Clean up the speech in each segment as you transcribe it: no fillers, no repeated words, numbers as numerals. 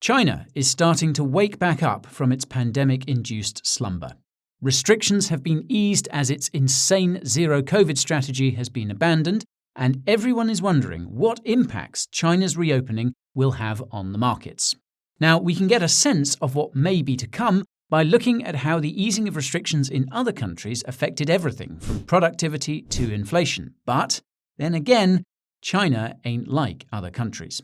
China is starting to wake back up from its pandemic-induced slumber. Restrictions have been eased as its insane zero-COVID strategy has been abandoned, and everyone is wondering what impacts China's reopening will have on the markets. Now, we can get a sense of what may be to come by looking at how the easing of restrictions in other countries affected everything from productivity to inflation. But then again, China ain't like other countries.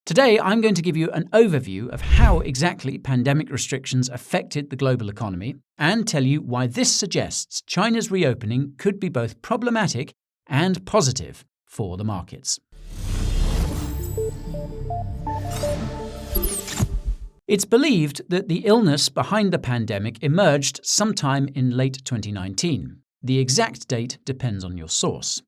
Today, I'm going to give you an overview of how exactly pandemic restrictions affected the global economy and tell you why this suggests China's reopening could be both problematic and positive for the markets. It's believed that the illness behind the pandemic emerged sometime in late 2019. The exact date depends on your source.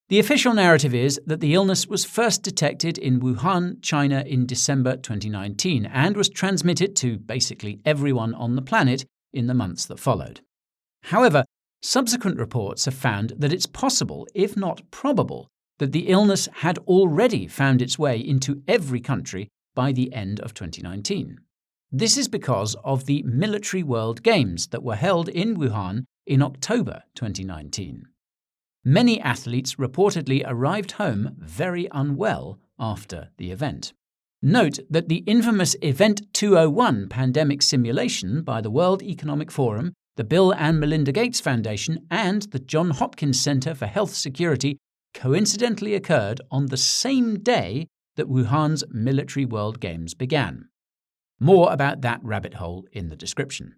The official narrative is that the illness was first detected in Wuhan, China in December 2019 and was transmitted to basically everyone on the planet in the months that followed. However, subsequent reports have found that it's possible, if not probable, that the illness had already found its way into every country by the end of 2019. This is because of the Military World Games that were held in Wuhan in October 2019. Many athletes reportedly arrived home very unwell after the event. Note that the infamous Event 201 pandemic simulation by the World Economic Forum, the Bill and Melinda Gates Foundation, and the Johns Hopkins Center for Health Security coincidentally occurred on the same day that Wuhan's Military World Games began. More about that rabbit hole in the description.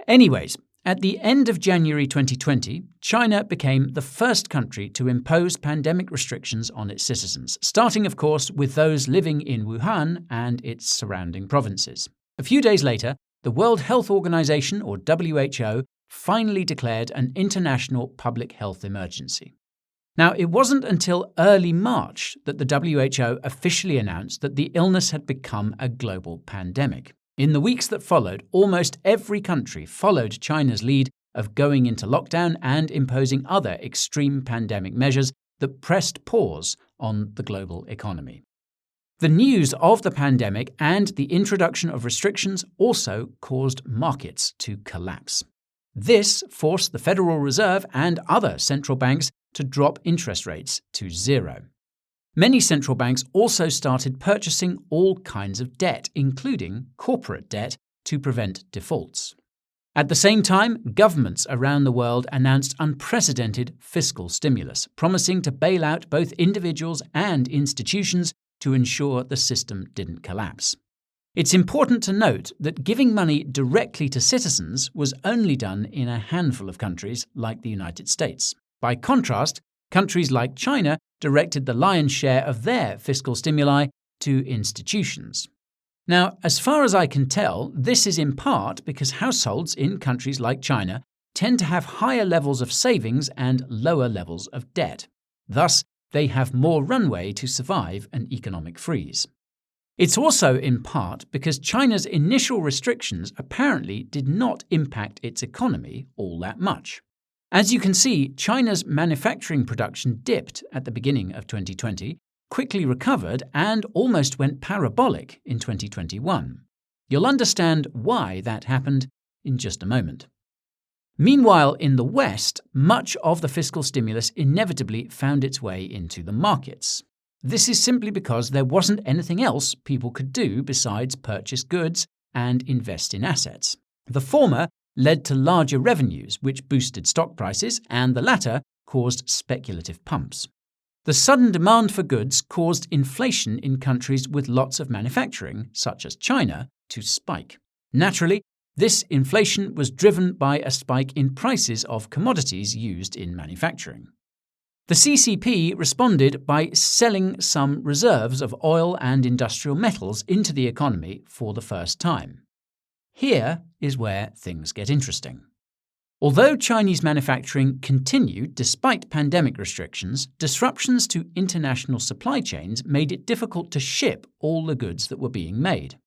Anyways, at the end of January 2020, China became the first country to impose pandemic restrictions on its citizens, starting, of course, with those living in Wuhan and its surrounding provinces. A few days later, the World Health Organization, or WHO, finally declared an international public health emergency. Now, it wasn't until early March that the WHO officially announced that the illness had become a global pandemic. In the weeks that followed, almost every country followed China's lead of going into lockdown and imposing other extreme pandemic measures that pressed pause on the global economy. The news of the pandemic and the introduction of restrictions also caused markets to collapse. This forced the Federal Reserve and other central banks to drop interest rates to zero. Many central banks also started purchasing all kinds of debt, including corporate debt, to prevent defaults. At the same time, governments around the world announced unprecedented fiscal stimulus, promising to bail out both individuals and institutions to ensure the system didn't collapse. It's important to note that giving money directly to citizens was only done in a handful of countries like the United States. By contrast, countries like China directed the lion's share of their fiscal stimuli to institutions. Now, as far as I can tell, this is in part because households in countries like China tend to have higher levels of savings and lower levels of debt. Thus, they have more runway to survive an economic freeze. It's also in part because China's initial restrictions apparently did not impact its economy all that much. As you can see, China's manufacturing production dipped at the beginning of 2020, quickly recovered, and almost went parabolic in 2021. You'll understand why that happened in just a moment. Meanwhile, in the West, much of the fiscal stimulus inevitably found its way into the markets. This is simply because there wasn't anything else people could do besides purchase goods and invest in assets. The former led to larger revenues, which boosted stock prices, and the latter caused speculative pumps. The sudden demand for goods caused inflation in countries with lots of manufacturing, such as China, to spike. Naturally, this inflation was driven by a spike in prices of commodities used in manufacturing. The CCP responded by selling some reserves of oil and industrial metals into the economy for the first time. Here is where things get interesting. Although Chinese manufacturing continued despite pandemic restrictions, disruptions to international supply chains made it difficult to ship all the goods that were being made.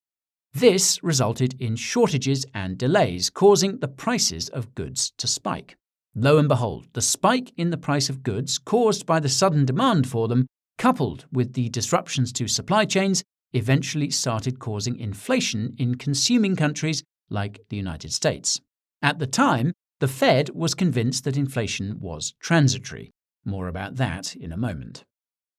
This resulted in shortages and delays, causing the prices of goods to spike. Lo and behold, the spike in the price of goods caused by the sudden demand for them, coupled with the disruptions to supply chains, eventually started causing inflation in consuming countries like the United States. At the time, the Fed was convinced that inflation was transitory. More about that in a moment.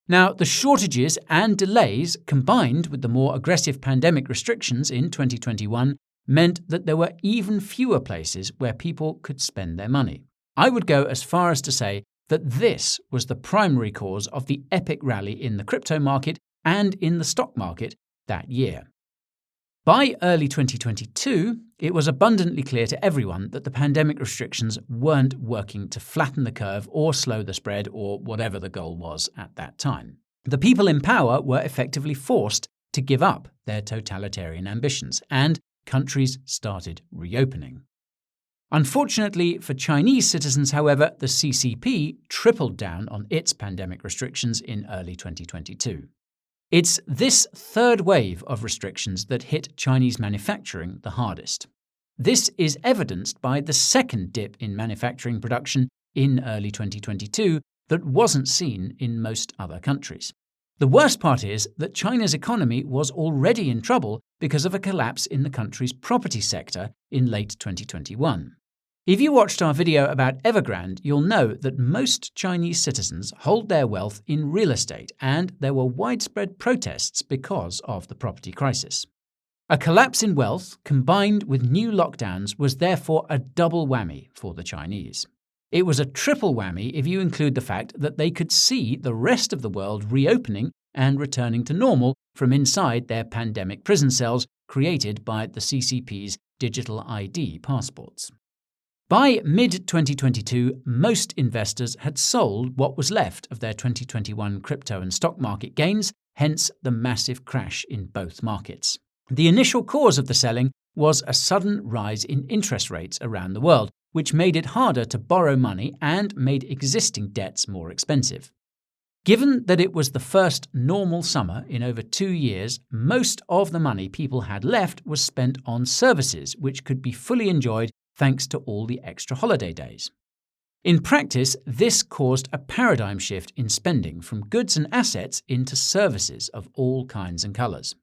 Now, the shortages and delays, combined with the more aggressive pandemic restrictions in 2021, meant that there were even fewer places where people could spend their money. I would go as far as to say that this was the primary cause of the epic rally in the crypto market and in the stock market that year. By early 2022, it was abundantly clear to everyone that the pandemic restrictions weren't working to flatten the curve or slow the spread or whatever the goal was at that time. The people in power were effectively forced to give up their totalitarian ambitions, and countries started reopening. Unfortunately for Chinese citizens, however, the CCP tripled down on its pandemic restrictions in early 2022. It's this third wave of restrictions that hit Chinese manufacturing the hardest. This is evidenced by the second dip in manufacturing production in early 2022 that wasn't seen in most other countries. The worst part is that China's economy was already in trouble because of a collapse in the country's property sector in late 2021. If you watched our video about Evergrande, you'll know that most Chinese citizens hold their wealth in real estate, and there were widespread protests because of the property crisis. A collapse in wealth combined with new lockdowns was therefore a double whammy for the Chinese. It was a triple whammy if you include the fact that they could see the rest of the world reopening and returning to normal from inside their pandemic prison cells created by the CCP's digital ID passports. By mid-2022, most investors had sold what was left of their 2021 crypto and stock market gains, hence the massive crash in both markets. The initial cause of the selling was a sudden rise in interest rates around the world, which made it harder to borrow money and made existing debts more expensive. Given that it was the first normal summer in over 2 years, most of the money people had left was spent on services which could be fully enjoyed thanks to all the extra holiday days. In practice, this caused a paradigm shift in spending from goods and assets into services of all kinds and colours.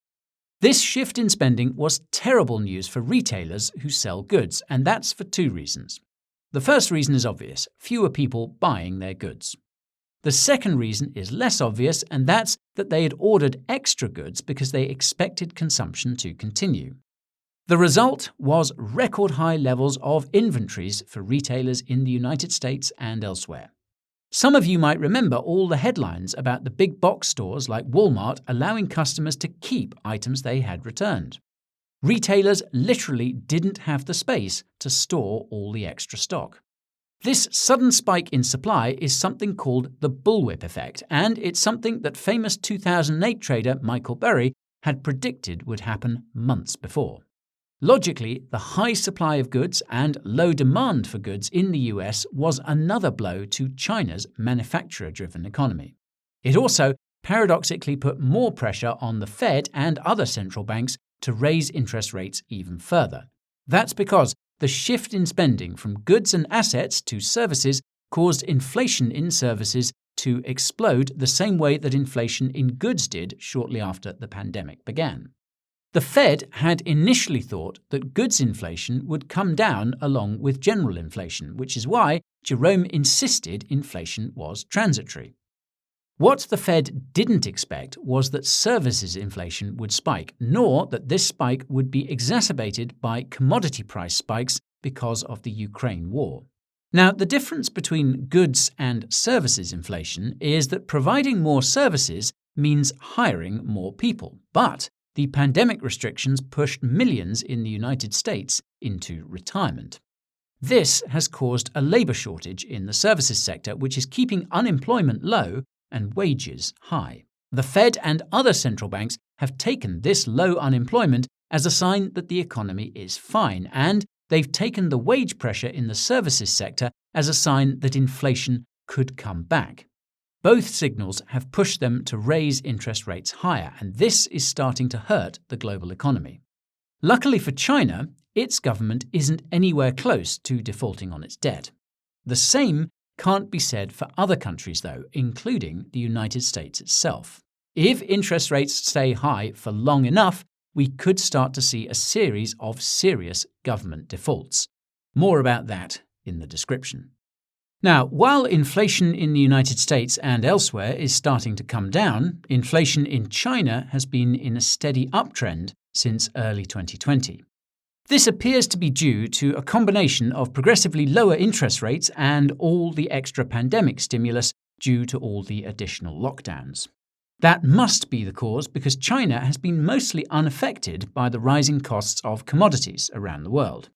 This shift in spending was terrible news for retailers who sell goods, and that's for 2 reasons. The first reason is obvious: fewer people buying their goods. The second reason is less obvious, and that's that they had ordered extra goods because they expected consumption to continue. The result was record high levels of inventories for retailers in the United States and elsewhere. Some of you might remember all the headlines about the big box stores like Walmart allowing customers to keep items they had returned. Retailers literally didn't have the space to store all the extra stock. This sudden spike in supply is something called the bullwhip effect, and it's something that famous 2008 trader Michael Burry had predicted would happen months before. Logically, the high supply of goods and low demand for goods in the US was another blow to China's manufacturer-driven economy. It also paradoxically put more pressure on the Fed and other central banks to raise interest rates even further. That's because the shift in spending from goods and assets to services caused inflation in services to explode the same way that inflation in goods did shortly after the pandemic began. The Fed had initially thought that goods inflation would come down along with general inflation, which is why Jerome insisted inflation was transitory. What the Fed didn't expect was that services inflation would spike, nor that this spike would be exacerbated by commodity price spikes because of the Ukraine war. Now, the difference between goods and services inflation is that providing more services means hiring more people, but the pandemic restrictions pushed millions in the United States into retirement. This has caused a labour shortage in the services sector, which is keeping unemployment low and wages high. The Fed and other central banks have taken this low unemployment as a sign that the economy is fine, and they've taken the wage pressure in the services sector as a sign that inflation could come back. Both signals have pushed them to raise interest rates higher, and this is starting to hurt the global economy. Luckily for China, its government isn't anywhere close to defaulting on its debt. The same can't be said for other countries, though, including the United States itself. If interest rates stay high for long enough, we could start to see a series of serious government defaults. More about that in the description. Now, while inflation in the United States and elsewhere is starting to come down, inflation in China has been in a steady uptrend since early 2020. This appears to be due to a combination of progressively lower interest rates and all the extra pandemic stimulus due to all the additional lockdowns. That must be the cause because China has been mostly unaffected by the rising costs of commodities around the world.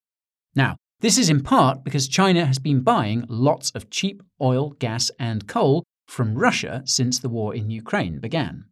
Now, this is in part because China has been buying lots of cheap oil, gas, and coal from Russia since the war in Ukraine began.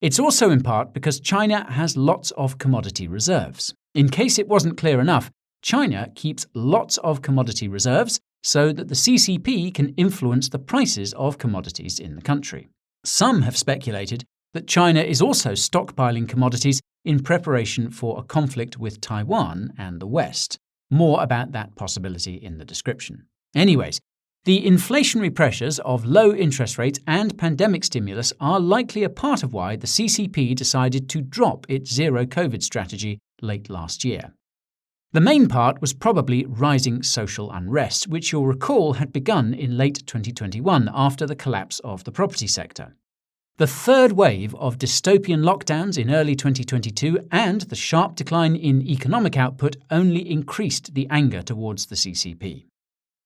It's also in part because China has lots of commodity reserves. In case it wasn't clear enough, China keeps lots of commodity reserves so that the CCP can influence the prices of commodities in the country. Some have speculated that China is also stockpiling commodities in preparation for a conflict with Taiwan and the West. More about that possibility in the description. Anyways, the inflationary pressures of low interest rates and pandemic stimulus are likely a part of why the CCP decided to drop its zero-COVID strategy late last year. The main part was probably rising social unrest, which you'll recall had begun in late 2021 after the collapse of the property sector. The third wave of dystopian lockdowns in early 2022 and the sharp decline in economic output only increased the anger towards the CCP.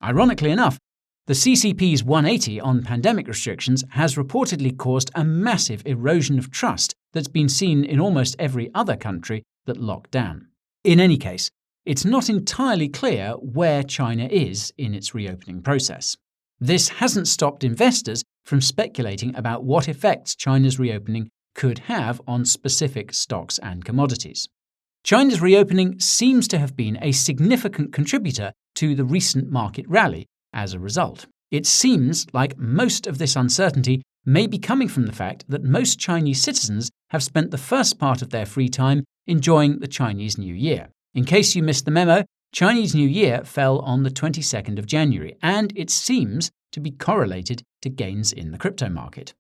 Ironically enough, the CCP's 180 on pandemic restrictions has reportedly caused a massive erosion of trust that's been seen in almost every other country that locked down. In any case, it's not entirely clear where China is in its reopening process. This hasn't stopped investors from speculating about what effects China's reopening could have on specific stocks and commodities. China's reopening seems to have been a significant contributor to the recent market rally as a result. It seems like most of this uncertainty may be coming from the fact that most Chinese citizens have spent the first part of their free time enjoying the Chinese New Year. In case you missed the memo, Chinese New Year fell on the 22nd of January, and it seems to be correlated to gains in the crypto market.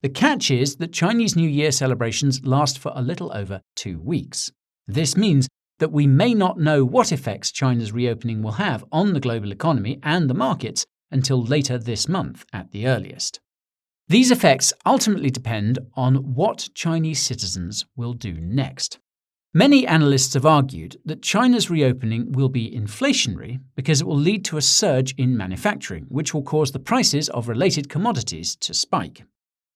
The catch is that Chinese New Year celebrations last for a little over 2 weeks. This means that we may not know what effects China's reopening will have on the global economy and the markets until later this month at the earliest. These effects ultimately depend on what Chinese citizens will do next. Many analysts have argued that China's reopening will be inflationary because it will lead to a surge in manufacturing, which will cause the prices of related commodities to spike.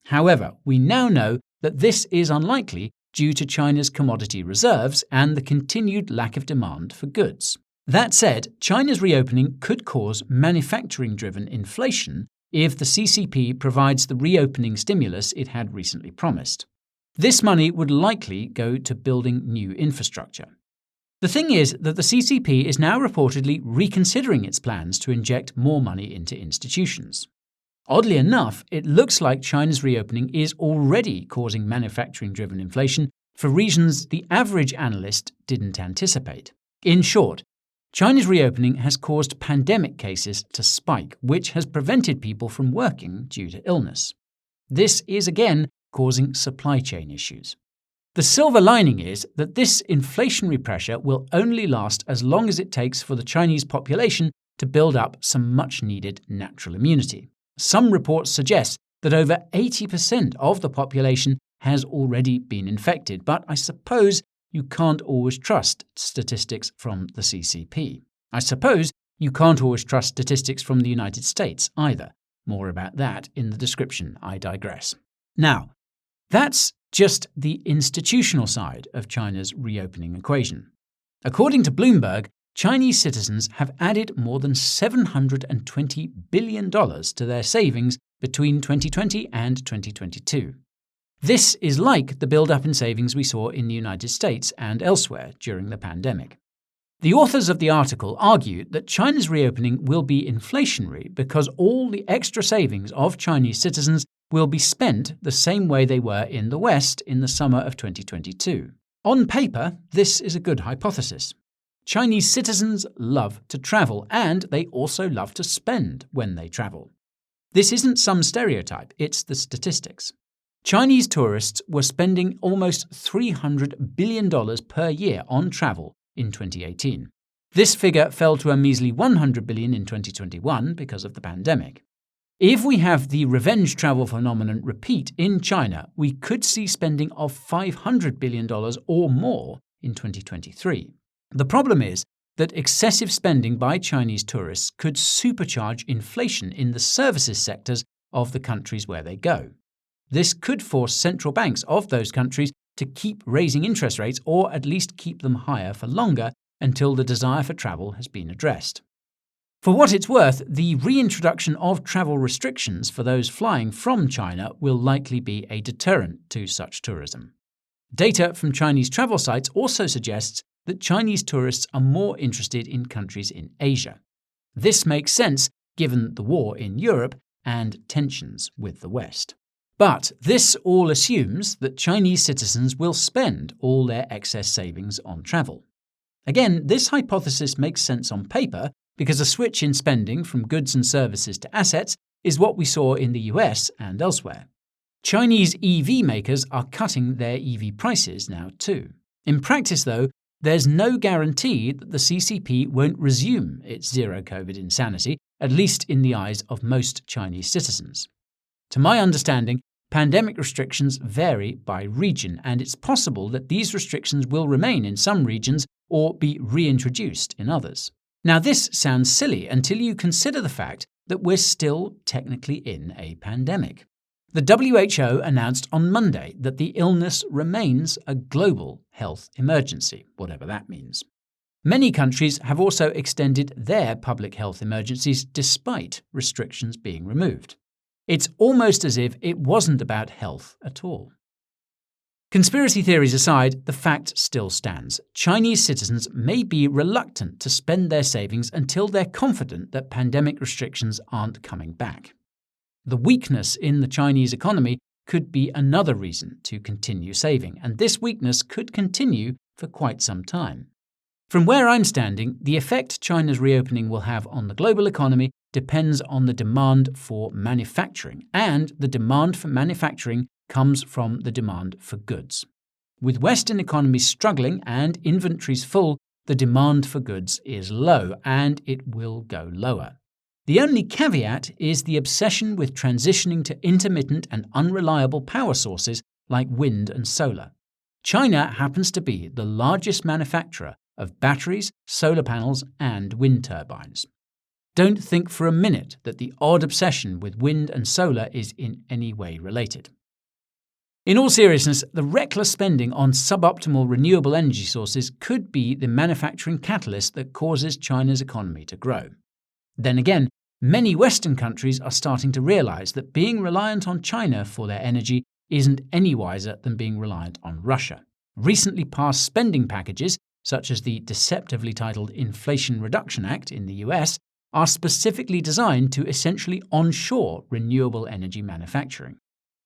However, we now know that this is unlikely due to China's commodity reserves and the continued lack of demand for goods. That said, China's reopening could cause manufacturing-driven inflation if the CCP provides the reopening stimulus it had recently promised. This money would likely go to building new infrastructure. The thing is that the CCP is now reportedly reconsidering its plans to inject more money into institutions. Oddly enough, it looks like China's reopening is already causing manufacturing-driven inflation for reasons the average analyst didn't anticipate. In short, China's reopening has caused pandemic cases to spike, which has prevented people from working due to illness. This is again causing supply chain issues. The silver lining is that this inflationary pressure will only last as long as it takes for the Chinese population to build up some much-needed natural immunity. Some reports suggest that over 80% of the population has already been infected, but I suppose you can't always trust statistics from the CCP. I suppose you can't always trust statistics from the United States either. More about that in the description, I digress. Now, that's just the institutional side of China's reopening equation. According to Bloomberg, Chinese citizens have added more than $720 billion to their savings between 2020 and 2022. This is like the build-up in savings we saw in the United States and elsewhere during the pandemic. The authors of the article argue that China's reopening will be inflationary because all the extra savings of Chinese citizens will be spent the same way they were in the West in the summer of 2022. On paper, this is a good hypothesis. Chinese citizens love to travel, and they also love to spend when they travel. This isn't some stereotype, it's the statistics. Chinese tourists were spending almost $300 billion per year on travel in 2018. This figure fell to a measly $100 billion in 2021 because of the pandemic. If we have the revenge travel phenomenon repeat in China, we could see spending of $500 billion or more in 2023. The problem is that excessive spending by Chinese tourists could supercharge inflation in the services sectors of the countries where they go. This could force central banks of those countries to keep raising interest rates or at least keep them higher for longer until the desire for travel has been addressed. For what it's worth, the reintroduction of travel restrictions for those flying from China will likely be a deterrent to such tourism. Data from Chinese travel sites also suggests that Chinese tourists are more interested in countries in Asia. This makes sense given the war in Europe and tensions with the West. But this all assumes that Chinese citizens will spend all their excess savings on travel. Again, this hypothesis makes sense on paper because a switch in spending from goods and services to assets is what we saw in the US and elsewhere. Chinese EV makers are cutting their EV prices now too. In practice, though, there's no guarantee that the CCP won't resume its zero-COVID insanity, at least in the eyes of most Chinese citizens. To my understanding, pandemic restrictions vary by region, and it's possible that these restrictions will remain in some regions or be reintroduced in others. Now, this sounds silly until you consider the fact that we're still technically in a pandemic. The WHO announced on Monday that the illness remains a global health emergency, whatever that means. Many countries have also extended their public health emergencies despite restrictions being removed. It's almost as if it wasn't about health at all. Conspiracy theories aside, the fact still stands. Chinese citizens may be reluctant to spend their savings until they're confident that pandemic restrictions aren't coming back. The weakness in the Chinese economy could be another reason to continue saving, and this weakness could continue for quite some time. From where I'm standing, the effect China's reopening will have on the global economy depends on the demand for manufacturing, and the demand for manufacturing comes from the demand for goods. With Western economies struggling and inventories full, the demand for goods is low, and it will go lower. The only caveat is the obsession with transitioning to intermittent and unreliable power sources like wind and solar. China happens to be the largest manufacturer of batteries, solar panels, and wind turbines. Don't think for a minute that the odd obsession with wind and solar is in any way related. In all seriousness, the reckless spending on suboptimal renewable energy sources could be the manufacturing catalyst that causes China's economy to grow. Then again, many Western countries are starting to realize that being reliant on China for their energy isn't any wiser than being reliant on Russia. Recently passed spending packages, such as the deceptively titled Inflation Reduction Act in the US, are specifically designed to essentially onshore renewable energy manufacturing.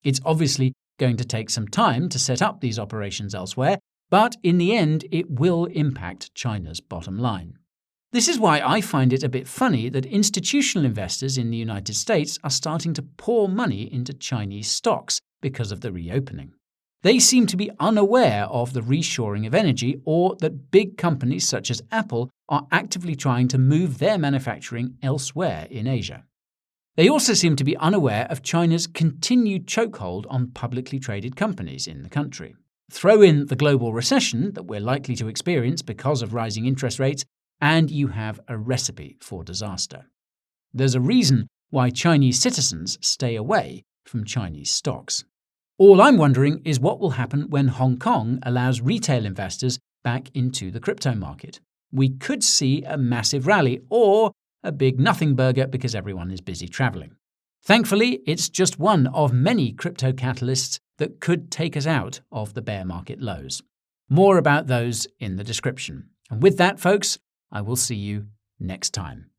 It's obviously going to take some time to set up these operations elsewhere, but in the end it will impact China's bottom line. This is why I find it a bit funny that institutional investors in the United States are starting to pour money into Chinese stocks because of the reopening. They seem to be unaware of the reshoring of energy or that big companies such as Apple are actively trying to move their manufacturing elsewhere in Asia. They also seem to be unaware of China's continued chokehold on publicly traded companies in the country. Throw in the global recession that we're likely to experience because of rising interest rates, and you have a recipe for disaster. There's a reason why Chinese citizens stay away from Chinese stocks. All I'm wondering is what will happen when Hong Kong allows retail investors back into the crypto market. We could see a massive rally or a big nothing burger because everyone is busy traveling. Thankfully, it's just one of many crypto catalysts that could take us out of the bear market lows. More about those in the description. And with that, folks, I will see you next time.